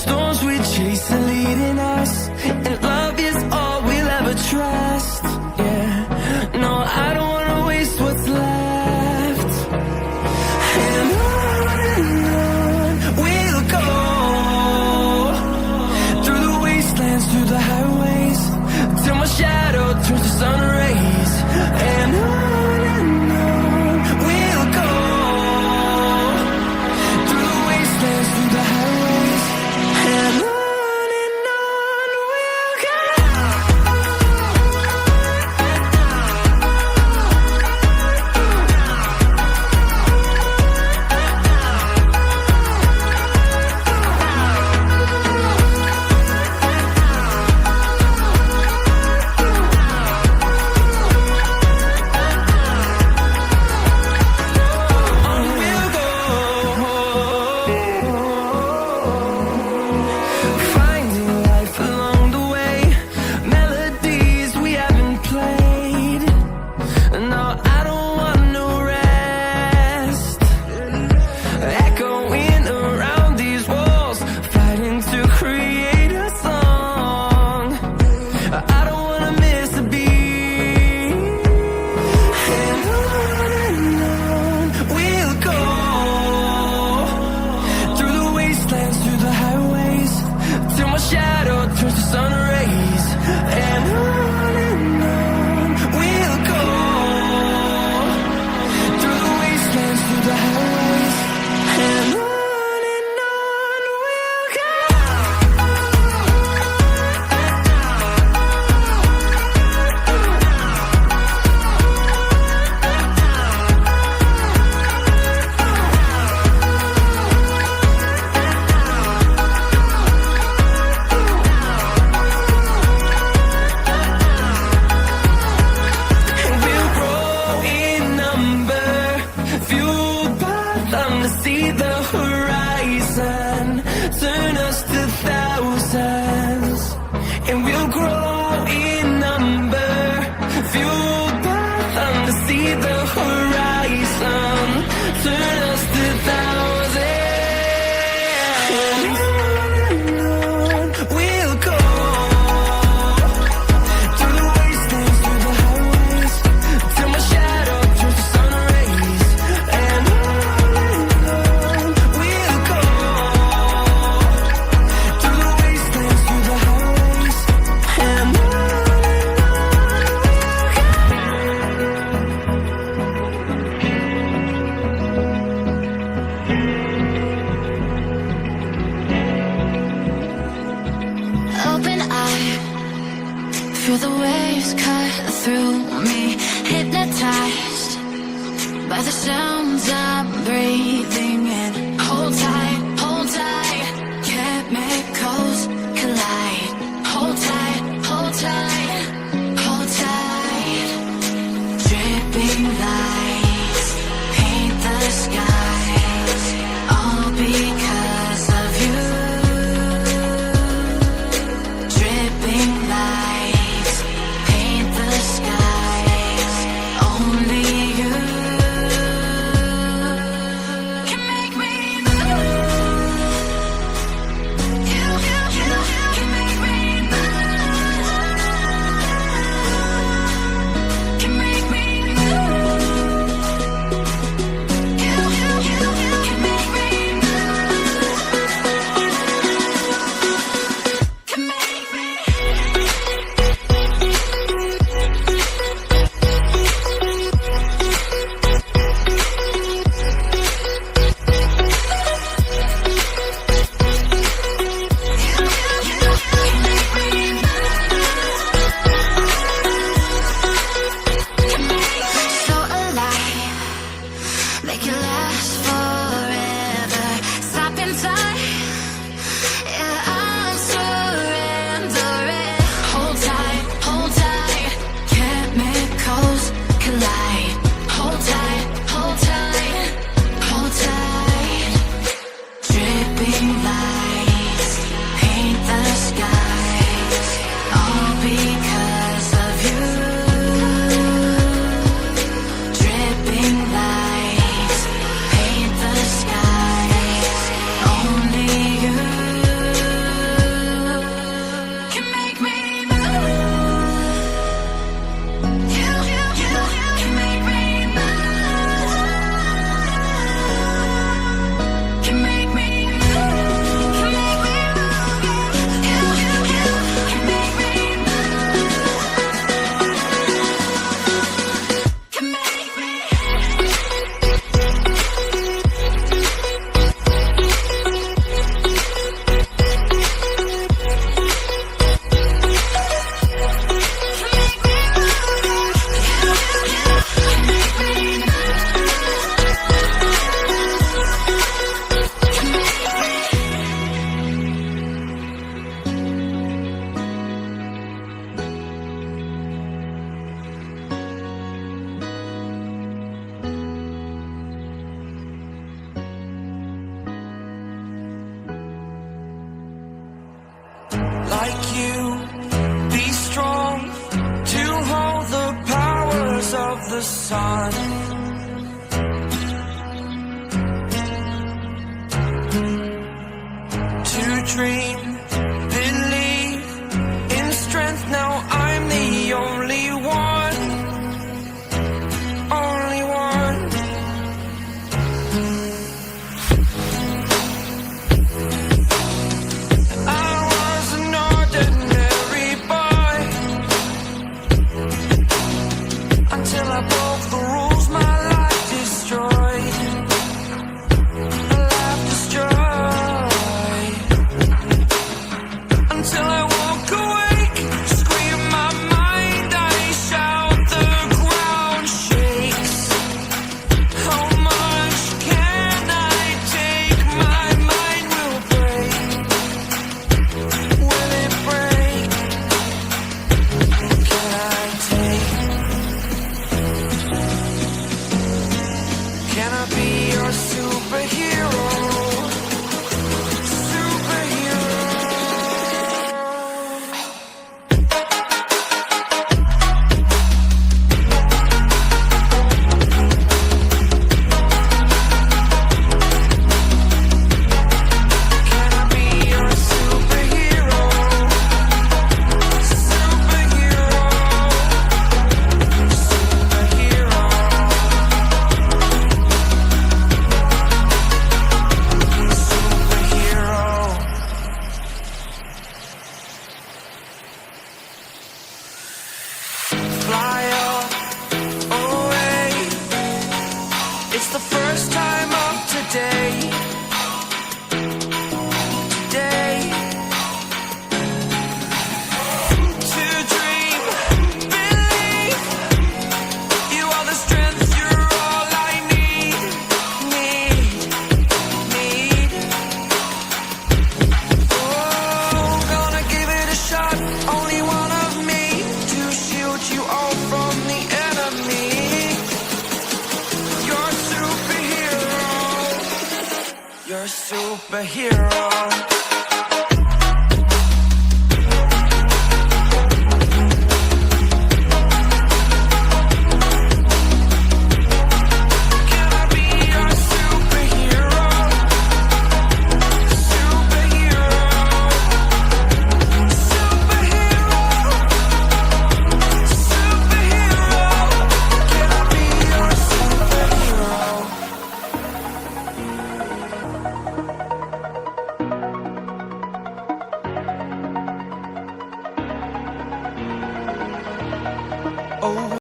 storms we chase are leading us, and love is all we'll ever trust. Yeah, no, I don't wanna waste what's left. And on we'll go, through the wastelands, through the highways, till my shadow turns to sun rays. And on we'll go, through the wastelands, through the highways, and on we'll go. Finding life along the way, melodies we haven't played. No, I don't want no rest. Echoing around these walls, fighting to create a song. I don't wanna miss a beat. And on we'll go, through the wastelands, through the highways, till my shadow turns to sun rays. And on we'll go, through the wastelands, through the highways, and on we'll go. And we'll grow in number, fueled by them to see the horizon, turn us to thousands. And we'll grow in number, fueled by them to see the horizon, turn us to thousands. And on we'll go, through the wastelands, through the highways, till my shadow turns to sun rays. And on we'll go, through the wastelands, through the highways, and on we'll go. Open eye, feel the waves cut through me, hypnotized by the sounds I'm breathing in. Hold tight, chemicals collide. Hold tight, hold tight, hold tight. Dripping lights paint the skies, all because of you. Dripping lights paint the skies, only you can make me move. like you. Be strong to hold the powers of the sun. To dream, believe in strength. Now I'm the only one, only one. I was an ordinary boy until I broke the rules. My life destroyed, my life destroyed. Until I walk awake, scream my mind, I shout, the ground shakes. How much can I take? My mind will break. Will it break? Can I take? Can I be your superhero? Superhero. Can I be your superhero? Superhero. Superhero. Superhero. Fly up away. It's the first time of today. Today. To dream, believe. You are the strength, you're all I need. Need. Oh, gonna give it a shot. Only one of me to shield you all from the enemy. You're a superhero. You're a superhero.